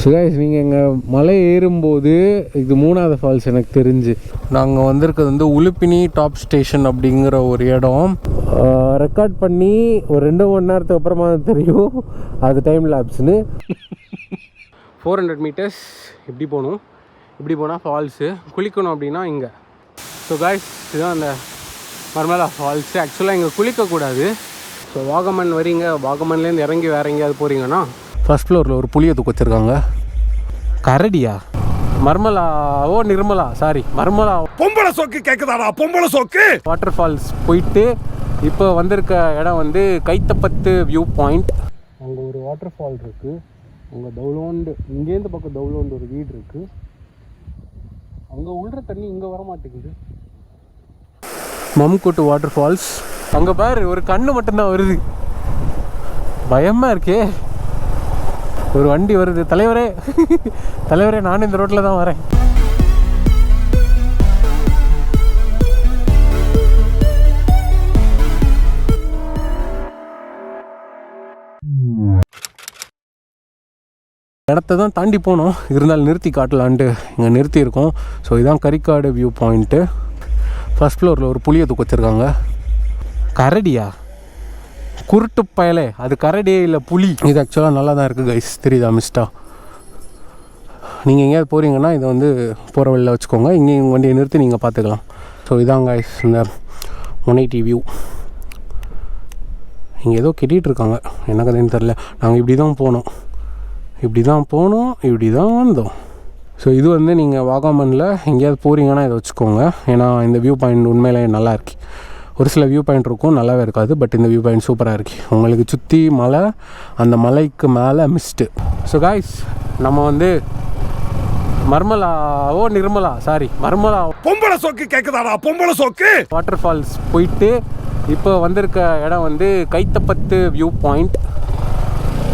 So guys நீங்கள் எங்கள் மலை ஏறும்போது இது 3வது ஃபால்ஸ் எனக்கு தெரிஞ்சு. நாங்கள் வந்திருக்கிறது வந்து உலுப்பினி டாப் ஸ்டேஷன் அப்படிங்கிற ஒரு இடம். ரெக்கார்ட் பண்ணி ஒரு 2 மணி நேரத்துக்கு அப்புறமா தெரியும் அது டைம் லேப்ஸ்னு. 400 மீட்டர்ஸ் இப்படி போகணும். இப்படி போனால் ஃபால்ஸு. குளிக்கணும் அப்படின்னா இங்கே. ஸோ கைஸ் இதுதான் அந்த மர்மலா ஃபால்ஸு. ஆக்சுவலாக இங்கே குளிக்கக்கூடாது. ஸோ வாகமன் வரீங்க, வாகமன்லேருந்து இறங்கி வேறு எங்கேயாவது போகிறீங்கன்னா ஃபர்ஸ்ட் ஃப்ளோரில் ஒரு புளியை தூக்க வச்சுருக்காங்க. கரடியா? மர்மலாவோ நிர்மலா, சாரி மர்மலா. பொம்பளை சோக்கு கேட்குதாடா, பொம்பளை சோக்கு. வாட்டர் ஃபால்ஸ் போயிட்டு இப்போ வந்திருக்க இடம் வந்து கைத்தப்பத்து வியூ பாயிண்ட். அங்கே ஒரு வாட்டர் ஃபால் இருக்குது. அங்கே தௌலோண்டு, இங்கேருந்து பக்கம் தௌலோண்டு ஒரு வீடு இருக்குது. அங்கே உள்ள தண்ணி இங்கே வர மாட்டேங்குது. மம்கோட்டு வாட்டர் ஃபால்ஸ். அங்கே பாரு ஒரு கண்ணு மட்டும்தான் வருது. பயமாக இருக்கே. ஒரு வண்டி வருது. தலைவரே தலைவரே நானும் இந்த ரோட்டில் தான் வரேன். இடத்த தான் தாண்டி போனோம், இருந்தாலும் நிறுத்தி காட்டலான்ட்டு இங்கே நிறுத்தியிருக்கோம். ஸோ இதுதான் கரிக்காடு வியூ பாயிண்ட்டு. ஃபர்ஸ்ட் ஃப்ளோரில் ஒரு புளியை தூக்க வச்சுருக்காங்க. கரடியா? குருட்டு பயலே, அது கரடியே இல்லை புலி. இது ஆக்சுவலாக நல்லா தான் இருக்குது கைஸ், தெரியுதா மிஸ்டா? நீங்கள் எங்கேயாவது போகிறீங்கன்னா இதை வந்து போகிற வழியில் வச்சுக்கோங்க. இங்கே வண்டியை நிறுத்தி நீங்கள் பார்த்துக்கலாம். ஸோ இதான் கைஸ் இந்த 180 வியூ. இங்கே ஏதோ கட்டிகிட்ருக்காங்க, என்ன கதைன்னு தெரில. நாங்கள் இப்படி தான் போனோம், இப்படி தான் வந்தோம். ஸோ இது வந்து நீங்கள் வாகமனில் எங்கேயாவது போகிறீங்கன்னா இதை வச்சுக்கோங்க. ஏன்னா இந்த வியூ பாயிண்ட் உண்மையிலே நல்லா இருக்கு. ஒரு சில வியூ பாயிண்ட் இருக்கும் நல்லாவே இருக்காது, பட் இந்த வியூ பாயிண்ட் சூப்பராக இருக்கு. உங்களுக்கு சுற்றி மலை, அந்த மலைக்கு மேலே மிஸ்ட்டு. ஸோ காய்ஸ் நம்ம வந்து மர்மலாவோ நிர்மலா, சாரி மர்மலா. பொம்பளை சோக்கு கேட்குதாடா, பொம்பளை சோக்கு. வாட்டர் ஃபால்ஸ் போயிட்டு இப்போ வந்திருக்க இடம் வந்து கைத்தப்பத்து வியூ பாயிண்ட்.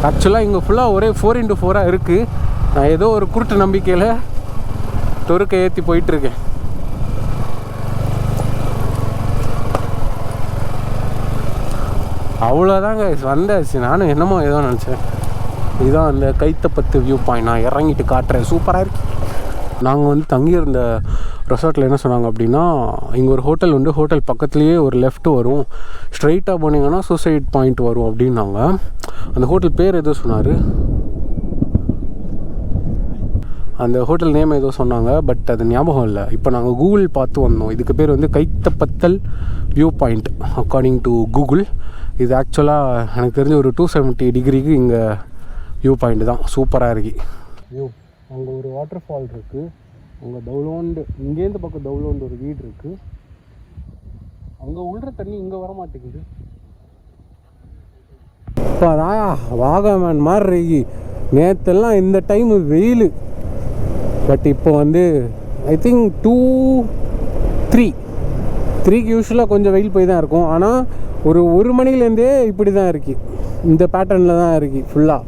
ஆக்சுவலாக இங்கே ஃபுல்லாக ஒரே 4x4 இருக்குது. நான் ஏதோ ஒரு குருட்டு நம்பிக்கையில் தொறுக்க ஏற்றி போயிட்டுருக்கேன். அவ்வளோதாங்க வந்தாச்சு. நானும் என்னமோ ஏதோ நினச்சேன். இதுதான் அந்த கைத்தப்பத்து வியூ பாயிண்ட். நான் இறங்கிட்டு காட்டுறேன், சூப்பராக இருக்கு. நாங்கள் வந்து தங்கியிருந்த ரெசார்ட்டில் என்ன சொன்னாங்க அப்படின்னா, இங்கே ஒரு ஹோட்டல் உண்டு, ஹோட்டல் பக்கத்துலேயே ஒரு லெஃப்ட் வரும், ஸ்ட்ரைட்டாக போனீங்கன்னா சூசைட் பாயிண்ட் வரும் அப்படின்னாங்க. அந்த ஹோட்டல் பேர் ஏதோ சொன்னார், அந்த ஹோட்டல் நேம் ஏதோ சொன்னாங்க, பட் அது ஞாபகம் இல்லை. இப்போ நாங்கள் கூகுள் பார்த்து வந்தோம். இதுக்கு பேர் வந்து கைத்தப்பத்தல் view point according to Google. இது ஆக்சுவலாக எனக்கு தெரிஞ்ச ஒரு 270 டிகிரிக்கு இங்கே வியூ பாயிண்ட் தான். சூப்பராக இருக்கு வியூ. அங்கே ஒரு வாட்டர் ஃபால் இருக்குது. அங்கே தௌலோண்டு, இங்கேருந்து பக்கம் தௌலோண்டு ஒரு வீடு இருக்குது. அங்கே உள்ள தண்ணி இங்கே வர மாட்டேங்குது. இப்போ அதான் வாகமன் மாதிரி இருக்கு. நேற்றெல்லாம் இந்த டைமு வெயில், பட் இப்போ வந்து ஐ திங்க் 2-3க்கு யூஸ்வலாக கொஞ்சம் வெயில் போய் தான் இருக்கும். ஆனால் ஒரு மணிலேருந்தே இப்படி தான் இருக்குது, இந்த பேட்டர்னில் தான் இருக்குது ஃபுல்லாக.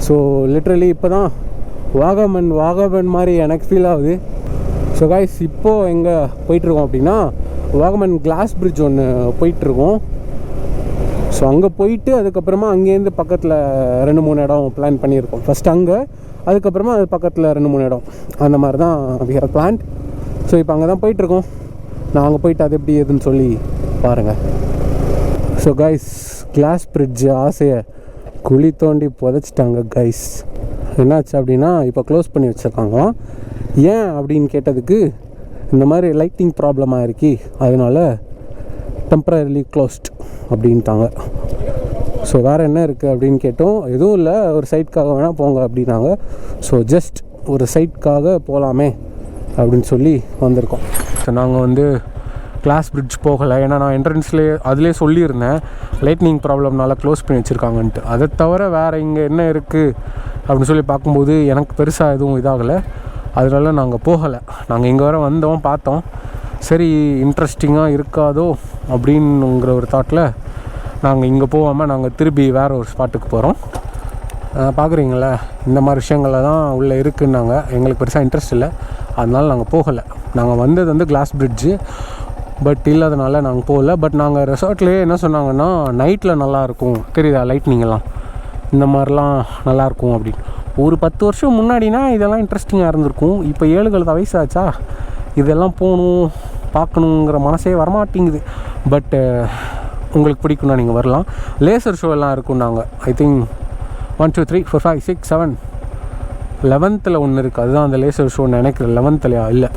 ஸோ லிட்ரலி இப்போ தான் வாகமன் மாதிரி எனக்கு ஃபீல் ஆகுது. ஸோ காய்ஸ் இப்போது எங்கே போயிட்டுருக்கோம் அப்படின்னா, வாகமன் கிளாஸ் பிரிட்ஜ் ஒன்று போயிட்டுருக்கோம். ஸோ அங்கே போயிட்டு அதுக்கப்புறமா அங்கேருந்து பக்கத்தில் 2-3 இடம் பிளான் பண்ணியிருக்கோம். ஃபஸ்ட் அங்கே, அதுக்கப்புறமா அது பக்கத்தில் 2-3 இடம், அந்த மாதிரி தான் வி ஹேவ் பிளான்ட். ஸோ இப்போ அங்கே தான் போயிட்டுருக்கோம். நான் அங்கே போயிட்டு அது எப்படி எதுன்னு சொல்லி பாருங்கள். ஸோ கைஸ் கிளாஸ் பிரிட்ஜ் ஆசையை குழி தோண்டி புதைச்சிட்டாங்க கைஸ். என்னாச்சு அப்படின்னா இப்போ க்ளோஸ் பண்ணி வச்சுருக்காங்க. ஏன் அப்படின்னு கேட்டதுக்கு, இந்த மாதிரி லைட்டிங் ப்ராப்ளமாக இருக்கி, அதனால் டெம்பரரிலி க்ளோஸ்ட் அப்படின்ட்டாங்க. ஸோ வேறு என்ன இருக்குது அப்படின்னு கேட்டோம். எதுவும் இல்லை, ஒரு சைட்காக வேணால் போங்க அப்படின்னாங்க. ஸோ ஜஸ்ட் ஒரு சைட்காக போகலாமே அப்படின்னு சொல்லி வந்திருக்கோம். ஸோ நாங்கள் வந்து கிளாஸ் பிரிட்ஜ் போகலை, ஏன்னா நான் என்ட்ரன்ஸ்லேயே அதிலே சொல்லியிருந்தேன் லைட்னிங் ப்ராப்ளம்னால க்ளோஸ் பண்ணி வச்சுருக்காங்கன்ட்டு. அதை தவிர வேறு இங்கே என்ன இருக்குது அப்படின்னு சொல்லி பார்க்கும்போது எனக்கு பெருசாக எதுவும் இதாகலை. அதனால நாங்கள் போகலை. நாங்கள் இங்கே வர வந்தோம், பார்த்தோம், சரி இன்ட்ரெஸ்டிங்காக இருக்காதோ அப்படின்னுங்கிற ஒரு தாட்டில் நாங்கள் இங்கே போகாமல் நாங்கள் திருப்பி வேறு ஒரு ஸ்பாட்டுக்கு போகிறோம். பார்க்குறீங்களா, இந்த மாதிரி விஷயங்களில் தான் உள்ளே இருக்குன்னாங்க. எங்களுக்கு பெருசாக இன்ட்ரெஸ்ட் இல்லை, அதனால் நாங்கள் போகலை. நாங்கள் வந்தது வந்து கிளாஸ் பிரிட்ஜு, பட் இல்லாதனால நாங்கள் போகல. பட் நாங்கள் ரெசார்ட்லேயே என்ன சொன்னாங்கன்னா, நைட்டில் நல்லாயிருக்கும், தெரியுதா லைட்னிங்கெல்லாம் இந்த மாதிரிலாம் நல்லாயிருக்கும் அப்படின்னு. ஒரு 10 வருஷம் முன்னாடினா இதெல்லாம் இன்ட்ரெஸ்டிங்காக இருந்திருக்கும். இப்போ 7 வயசாச்சா, இதெல்லாம் போகணும் பார்க்கணுங்கிற மனசே வரமாட்டேங்குது. பட்டு உங்களுக்கு பிடிக்குன்னா நீங்கள் வரலாம். லேசர் ஷோ எல்லாம் இருக்கும். நாங்கள் ஐ திங்க் 1 2 3 4 5 6 7 11th ஒன்று இருக்குது. அதுதான் அந்த லேசர் ஷோ நினைக்கிறேன். 11th இல்லை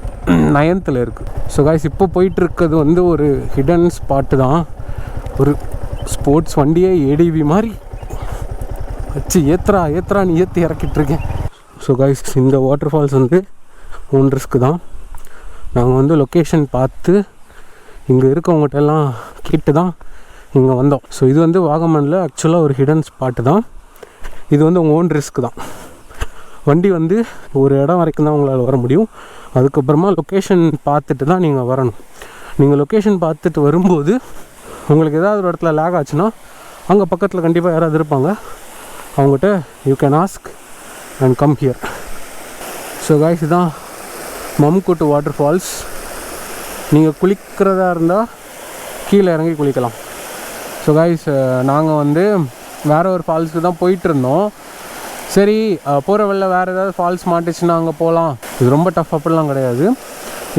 9th இருக்குது. ஸோ காய்ஸ், இப்போ போயிட்டுருக்கிறது வந்து ஒரு ஹிடன் ஸ்பாட்டு தான். ஒரு ஸ்போர்ட்ஸ் வண்டியே ஏடிவி மாதிரி வச்சு ஏற்றுறான்னு ஏற்றி இறக்கிட்டுருக்கேன். ஸோ காய்ஸ், இந்த வாட்டர் ஃபால்ஸ் வந்து ஓன் ரிஸ்க்கு தான். நாங்கள் வந்து லொக்கேஷன் பார்த்து இங்கே இருக்கவங்ககிட்டலாம் கேட்டு தான் இங்கே வந்தோம். ஸோ இது வந்து வாகமனில் ஆக்சுவலாக ஒரு ஹிடன் ஸ்பாட்டு தான். இது வந்து உங்கள் ஓன் ரிஸ்க்கு தான். வண்டி வந்து ஒரு இடம் வரைக்கும் தான் உங்களால் வர முடியும். அதுக்கப்புறமா லொக்கேஷன் பார்த்துட்டு தான் நீங்கள் வரணும். நீங்கள் லொக்கேஷன் பார்த்துட்டு வரும்போது உங்களுக்கு ஏதாவது ஒரு இடத்துல லேக் ஆச்சுன்னா அங்கே பக்கத்தில் கண்டிப்பாக யாராவது இருப்பாங்க. அவங்ககிட்ட you can ask and come here. So guys, இதுதான் மம்குட்டு வாட்டர் ஃபால்ஸ். நீங்கள் குளிக்கிறதா இருந்தால் கீழே இறங்கி குளிக்கலாம். ஸோ காய்ஸ், நாங்கள் வந்து வேறு ஒரு ஃபால்ஸுக்கு தான் போயிட்டுருந்தோம். சரி, போகிற வழில வேறு ஏதாவது ஃபால்ஸ் மாட்டுச்சுன்னா அங்கே போகலாம். இது ரொம்ப டஃப் அப்படிலாம் கிடையாது.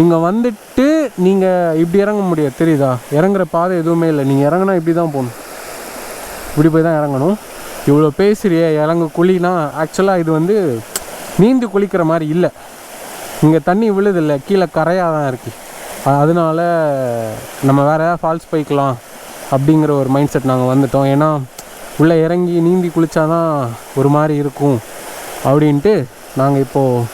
இங்கே வந்துட்டு நீங்கள் இப்படி இறங்க முடியாது, தெரியுதா? இறங்குற பாதை எதுவுமே இல்லை. நீங்கள் இறங்கினா இப்படி தான் போகணும், இப்படி போய் தான் இறங்கணும். இவ்வளோ பேசுறியே இறங்கு குழினா, ஆக்சுவலாக இது வந்து நீந்து குளிக்கிற மாதிரி இல்லை. இங்கே தண்ணி விழுதில்லை, கீழே கரையாக தான் இருக்குது. அதனால நம்ம வேறு ஏதாவது ஃபால்ஸ் போய்க்கலாம் அப்படிங்கிற ஒரு மைண்ட் செட் நாங்கள் வந்துட்டோம். ஏன்னா உள்ளே இறங்கி நீந்தி குளித்தாதான் ஒரு மாதிரி இருக்கும் அப்படின்ட்டு நாங்கள் இப்போது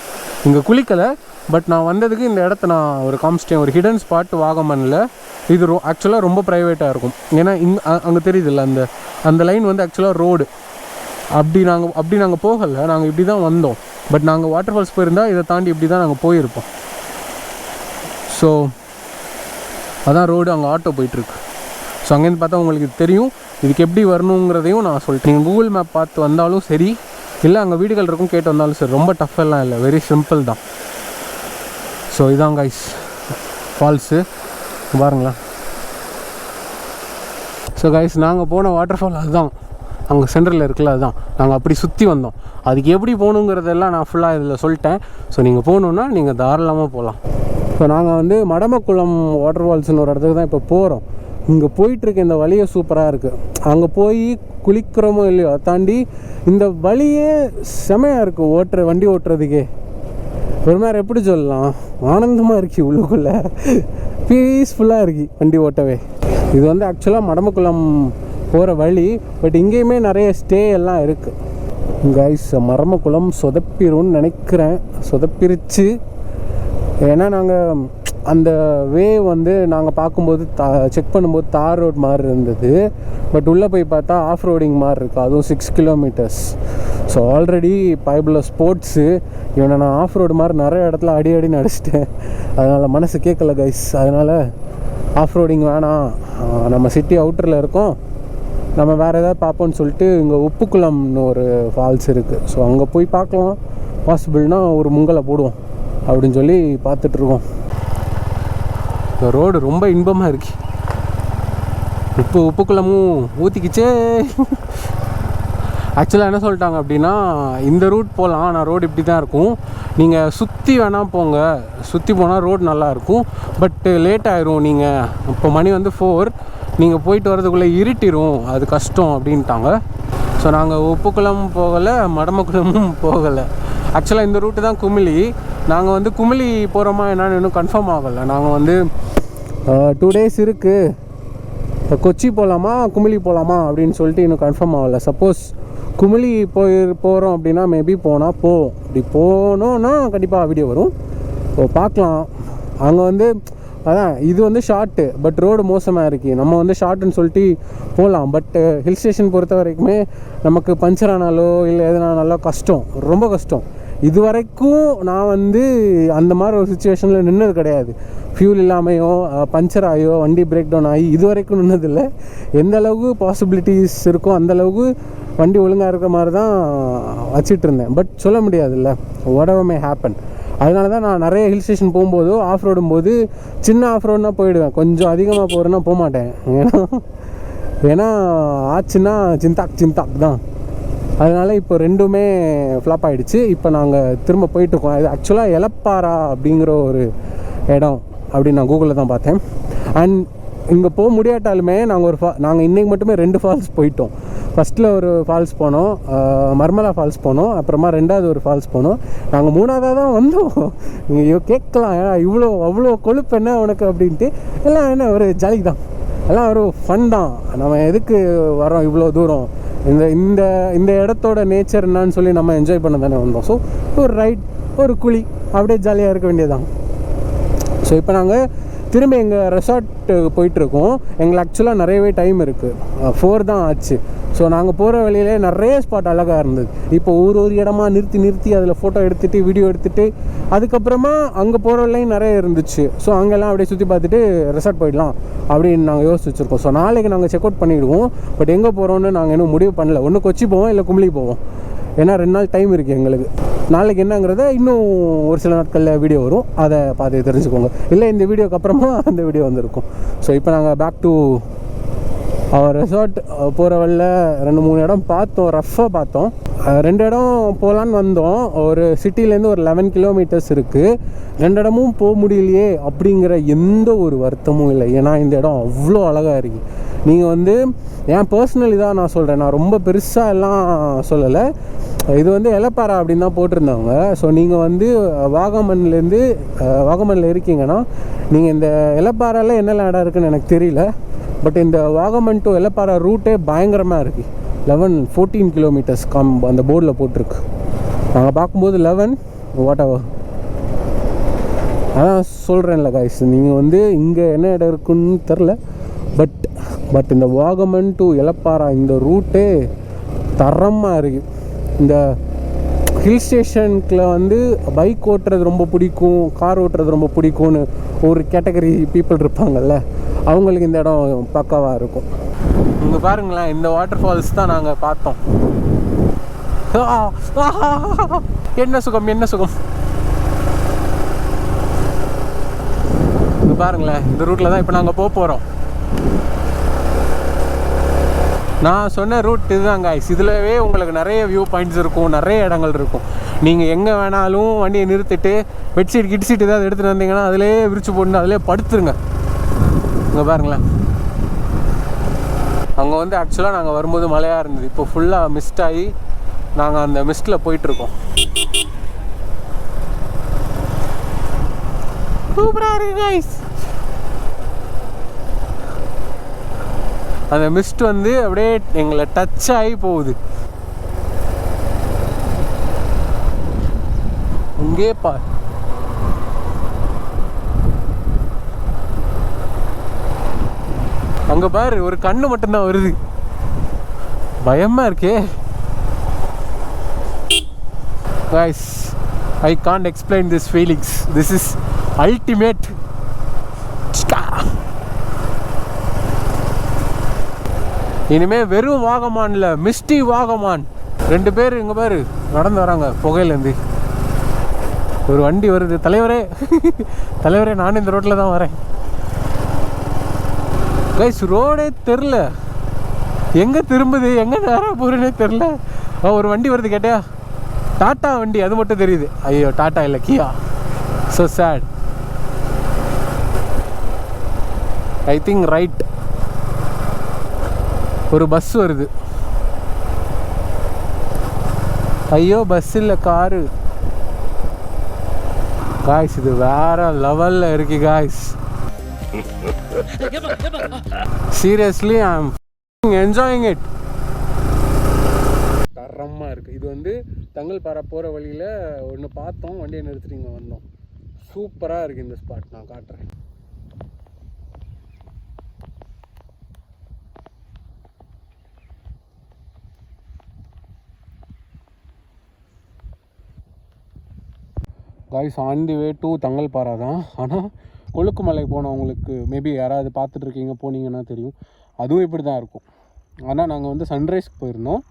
இங்கே குளிக்கலை. பட் நான் வந்ததுக்கு இந்த இடத்த நான் ஒரு காமிச்சிட்டேன். ஒரு ஹிடன் ஸ்பாட் வாகமனில். இது ஆக்சுவலாக ரொம்ப ப்ரைவேட்டாக இருக்கும். ஏன்னா அங்கே தெரியுதில்ல, அந்த லைன் வந்து ஆக்சுவலாக ரோடு. அப்படி நாங்கள் போகலை, நாங்கள் இப்படி தான் வந்தோம். பட் நாங்கள் வாட்டர் ஃபால்ஸ் போயிருந்தால் இதை தாண்டி இப்படி தான் நாங்கள் போயிருப்போம். ஸோ அதான் ரோடு, அங்கே ஆட்டோ போயிட்டுருக்கு. ஸோ அங்கேருந்து பார்த்தா உங்களுக்கு தெரியும். இதுக்கு எப்படி வரணுங்கிறதையும் நான் சொல்லிட்டேன். நீங்கள் கூகுள் மேப் பார்த்து வந்தாலும் சரி, இல்லை அங்கே வீடுகள் இருக்கும் கேட்டு வந்தாலும் சரி, ரொம்ப டஃப் எல்லாம் இல்லை, வெரி சிம்பிள் தான். ஸோ இதான் கைஸ் ஃபால்ஸு, பாருங்களேன். ஸோ கைஸ், நாங்கள் போன வாட்டர் ஃபால் அதுதான், அங்கே சென்டரில் இருக்குல்ல, அதுதான். நாங்கள் அப்படி சுற்றி வந்தோம். அதுக்கு எப்படி போகணுங்கிறதெல்லாம் நான் ஃபுல்லாக இதில் சொல்லிட்டேன். ஸோ நீங்கள் போகணுன்னா நீங்கள் தாராளமாக போகலாம். ஸோ நாங்கள் வந்து மடமக்குளம் வாட்டர் ஃபால்ஸ்னு ஒரு இடத்துக்கு தான் இப்போ போகிறோம். இங்கே போயிட்டுருக்க இந்த வழியே சூப்பராக இருக்குது. அங்கே போய் குளிக்கிறோமோ இல்லையோ, அதை தாண்டி இந்த வழியே செமையாக இருக்குது. வண்டி ஓட்டுறதுக்கே ஒரு மாதிரி எப்படி சொல்லலாம், ஆனந்தமாக இருக்கு. உள்ளுக்குள்ளே பீஸ்ஃபுல்லாக இருக்குது வண்டி ஓட்டவே. இது வந்து ஆக்சுவலாக மடமக்குளம் போகிற வழி. பட் இங்கேயுமே நிறைய ஸ்டே எல்லாம் இருக்குது. கைஸ், மடமக்குளம் சொதப்பிரும்னு நினைக்கிறேன். சொதப்பிருச்சு. ஏன்னா நாங்கள் அந்த வே வந்து நாங்கள் பார்க்கும்போது செக் பண்ணும்போது தார் ரோட் மாதிரி இருந்தது. பட் உள்ளே போய் பார்த்தா ஆஃப் ரோடிங் மாதிரி இருக்குது, அதுவும் 6 kilometers. So already Bible sports இவனை நான் ஆஃப் ரோடு மாதிரி நிறைய இடத்துல அடி நடிச்சிட்டேன். அதனால் மனசு கேட்கல கைஸ். அதனால் ஆஃப் ரோடிங் வேணாம், நம்ம சிட்டி அவுட்டரில் இருக்கோம், நம்ம வேறு ஏதாவது பார்ப்போம்னு சொல்லிட்டு இங்கே உப்புக்குளம்னு ஒரு ஃபால்ஸ் இருக்குது. ஸோ அங்கே போய் பார்க்கலாம், பாசிபிள்னா ஒரு முங்கலை போடுவோம் அப்படின்னு சொல்லி பார்த்துட்ருக்கோம். இந்த ரோடு ரொம்ப இன்பமாக இருக்கு. உப்புக்குளமும் ஊற்றிக்கிச்சே. ஆக்சுவலாக என்ன சொல்லிட்டாங்க அப்படின்னா, இந்த ரூட் போகலாம், ஆனால் ரோடு இப்படி தான் இருக்கும், நீங்கள் சுற்றி வேணால் போங்க, சுற்றி போனால் ரோடு நல்லாயிருக்கும், பட்டு லேட் ஆயிரும். நீங்கள் இப்போ மணி வந்து 4, நீங்கள் போயிட்டு வரதுக்குள்ளே இருட்டிடும், அது கஷ்டம் அப்படின்ட்டாங்க. ஸோ நாங்கள் உப்புக்குளம் போகலை, மடமக்குளமும் போகலை. ஆக்சுவலாக இந்த ரூட்டு தான் குமிளி. நாங்கள் வந்து குமிளி போகிறோமா என்னன்னு இன்னும் கன்ஃபார்ம் ஆகலை. நாங்கள் வந்து 2 days இருக்குது, கொச்சி போகலாமா குமிளி போகலாமா அப்படின்னு சொல்லிட்டு இன்னும் கன்ஃபார்ம் ஆகலை. சப்போஸ் குமிளி போகிறோம் அப்படின்னா மேபி போனால் போவோம். இப்படி போனோன்னா கண்டிப்பாக வீடியோ வரும். ஸோ பார்க்கலாம். அங்கே வந்து அதான் இது வந்து ஷார்ட்டு, பட் ரோடு மோசமாக இருக்குது. நம்ம வந்து ஷார்ட்டுன்னு சொல்லிட்டு போகலாம். பட் ஹில் ஸ்டேஷன் பொறுத்த வரைக்குமே நமக்கு பஞ்சர் ஆனாலோ இல்லை எதுனாலோ கஷ்டம், ரொம்ப கஷ்டம். இது வரைக்கும் நான் வந்து அந்த மாதிரி ஒரு சுச்சுவேஷனில் நின்னது கிடையாது. ஃபியூல் இல்லாமையோ பஞ்சர் ஆகியோ வண்டி பிரேக் டவுன் ஆகி இது வரைக்கும் நின்னதில்லை. எந்த அளவுக்கு பாசிபிலிட்டிஸ் இருக்கோ அந்தளவுக்கு வண்டி ஒழுங்காக இருக்கிற மாதிரி தான் வச்சிட்டு இருந்தேன். பட் சொல்ல முடியாதுல்ல, whatever may happen. அதனால தான் நான் நிறைய ஹில் ஸ்டேஷன் போகும்போதோ ஆஃப் ரோடும் போது சின்ன ஆஃப் ரோடுனா போயிடுவேன், கொஞ்சம் அதிகமாக போகிறேன்னா போக மாட்டேன். ஏன்னா ஆச்சுன்னா சிந்தாக் தான். அதனால் இப்போ ரெண்டுமே ஃப்ளாப் ஆகிடுச்சு. இப்போ நாங்கள் திரும்ப போயிட்டுருக்கோம். இது ஆக்சுவலாக எலப்பாரா அப்படிங்கிற ஒரு இடம் அப்படின்னு நான் கூகுளில் தான் பார்த்தேன். அண்ட் இங்கே போக முடியாட்டாலுமே நாங்கள் இன்றைக்கி மட்டுமே 2 ஃபால்ஸ் போயிட்டோம். ஃபஸ்ட்டில் ஒரு ஃபால்ஸ் போனோம், மர்மலா ஃபால்ஸ் போனோம், அப்புறமா 2வது ஒரு ஃபால்ஸ் போனோம். நாங்கள் 3வதாக தான் வந்தோம். நீங்கள் கேட்கலாம் அவ்வளோ கொழுப்பு என்ன உனக்கு அப்படின்ட்டு. எல்லாம் என்ன ஒரு ஜாலி தான், எல்லாம் ஒரு ஃபன் தான். நம்ம எதுக்கு வரோம் இவ்வளோ தூரம், இந்த இந்த இடத்தோட நேச்சர் என்னான்னு சொல்லி நம்ம என்ஜாய் பண்ண தானே வந்தோம். ஸோ ஒரு ரைட், ஒரு குழி, அப்படியே ஜாலியாக இருக்க வேண்டியதுதான். ஸோ இப்போ நாங்கள் திரும்ப எங்கள் ரெசார்ட்டு போயிட்டுருக்கோம். எங்களுக்கு ஆக்சுவலாக நிறையவே டைம் இருக்குது, 4 தான் ஆச்சு. ஸோ நாங்கள் போகிற வழியிலே நிறைய ஸ்பாட் அழகாக இருந்தது. இப்போ ஒரு இடமா நிறுத்தி அதில் ஃபோட்டோ எடுத்துகிட்டு வீடியோ எடுத்துகிட்டு அதுக்கப்புறமா அங்கே போகிற வழியும் நிறைய இருந்துச்சு. ஸோ அங்கெல்லாம் அப்படியே சுற்றி பார்த்துட்டு ரெசார்ட் போயிடலாம் அப்படின்னு நாங்கள் யோசிச்சு வச்சுருக்கோம். ஸோ நாளைக்கு நாங்கள் செக் அவுட் பண்ணிவிடுவோம். பட் எங்கே போகிறோன்னு நாங்கள் இன்னும் முடிவு பண்ணல. ஒன்று கொச்சி போவோம், இல்லை கும்ளி போவோம். ஏன்னா 2 நாள் டைம் இருக்குது எங்களுக்கு. நாளைக்கு என்னங்கிறத இன்னும் ஒரு சில நாட்களில் வீடியோ வரும், அதை பார்த்து தெரிஞ்சுக்கோங்க. இல்லை இந்த வீடியோக்கு அப்புறமா அந்த வீடியோ வந்திருக்கும். ஸோ இப்போ நாங்கள் பேக் டு அவர் ரெசார்ட் போகிற வழியில் 2-3 இடம் பார்த்தோம், ரஃப்பாக பார்த்தோம். 2 இடம் போகலான்னு வந்தோம். ஒரு சிட்டிலேருந்து ஒரு 11 கிலோமீட்டர்ஸ் இருக்குது. 2 இடமும் போக முடியலையே அப்படிங்கிற எந்த ஒரு வருத்தமும் இல்லை. ஏன்னா இந்த இடம் அவ்வளோ அழகாக இருக்குது. நீங்கள் என் பர்சனல் இதாக நான் சொல்கிறேன், நான் ரொம்ப பெருசாக எல்லாம் சொல்லலை. இது எலப்பாரா அப்படின்னு தான் போட்டிருந்தாங்க. ஸோ நீங்கள் வாகமனில் இருக்கீங்கன்னா நீங்கள் இந்த எலப்பாராவில் என்னெல்லாம் இடம் இருக்குதுன்னு எனக்கு தெரியல. பட் இந்த வாகமன் டு எலப்பாரா ரூட்டே பயங்கரமாக இருக்குது. 14 கிலோமீட்டர்ஸ் அந்த போர்டில் போட்டிருக்கு. நாங்கள் பார்க்கும்போது 11 வாட் எவர். அதான் சொல்கிறேன்ல காய்ஸ், நீங்கள் இங்கே என்ன இடம் இருக்குன்னு தெரில. பட் இந்த வாகமன் டு எலப்பாரா இந்த ரூட்டே தரமாக இருக்குது. இந்த ஹில் ஸ்டேஷனுக்குள்ள பைக் ஓட்டுறது ரொம்ப பிடிக்கும், கார் ஓட்டுறது ரொம்ப பிடிக்கும்னு ஒரு கேட்டகரி பீப்புள் இருப்பாங்கள்ல, அவங்களுக்கு இந்த இடம் பக்காவாக இருக்கும். இங்கே பாருங்களேன், இந்த வாட்டர் ஃபால்ஸ் தான் நாங்கள் பார்த்தோம். என்ன சுகம், என்ன சுகம். இங்கே பாருங்களேன், இந்த ரூட்டில் தான் இப்போ நாங்கள் போகிறோம். நான் சொன்ன ரூட் இதுதான் காய்ஸ். இதுலவே உங்களுக்கு நிறைய வியூ பாயிண்ட்ஸ் இருக்கும், நிறைய இடங்கள் இருக்கும். நீங்கள் எங்கே வேணாலும் வண்டியை நிறுத்திட்டு பெட்ஷீட் கிட்ஷீட் ஏதாவது எடுத்துகிட்டு வந்தீங்கன்னா அதிலே விரிச்சு போட்டு அதிலே படுத்துருங்க. இங்கே பாருங்களேன், அங்கே ஆக்சுவலாக நாங்கள் வரும்போது மழையாக இருந்தது. இப்போ ஃபுல்லாக மிஸ்ட் ஆகி நாங்கள் அந்த மிஸ்ட்டில் போயிட்டுருக்கோம். சூப்பராக இருக்கு காய்ஸ். அந்த மிஸ்ட் அப்படியே எங்களை டச் ஆகி போகுது. இங்கே அங்க பாரு, ஒரு கண்ணு மட்டும்தான் வருது, பயமா இருக்கே guys. I can't explain this feelings. This is ultimate. இனிமே வெறும் வாகமான்ல மிஸ்டி வாகமான். 2 பேர் இங்கே பாரு நடந்து வராங்க புகையிலேருந்து. ஒரு வண்டி வருது. தலைவரே நானும் இந்த ரோட்டில் தான் வரேன் கைஸ். ரோடே தெரில, எங்கே திரும்புது எங்கே நேராக போகிறேன்னே தெரில. ஒரு வண்டி வருது கேட்டியா, டாட்டா வண்டி, அது மட்டும் தெரியுது. ஐயோ டாட்டா இல்லை, கியா. So sad. I think right ஒரு பஸ் வருது. ஐயோ பஸ் இல்லை, காரு. காய்ஸ் இது வேற லெவலில் இருக்கு guys. Seriously I am enjoying it. தரமாக இருக்குது. இது தங்கல்பாரா போகிற வழியில் ஒன்று பார்த்தோம், வண்டியை நிறுத்திட்டு இங்கே வந்தோம். சூப்பராக இருக்குது இந்த ஸ்பாட். நான் காட்டுறேன். Guys on the way to Thangalpara தான். ஆனால் கொழுக்குமலை போனவங்களுக்கு மேபி யாராவது பார்த்துட்ருக்கீங்க போனீங்கன்னா தெரியும், அதுவும் இப்படி தான் இருக்கும். ஆனால் நாங்கள் சன்ரைஸ்க்கு போயிருந்தோம்.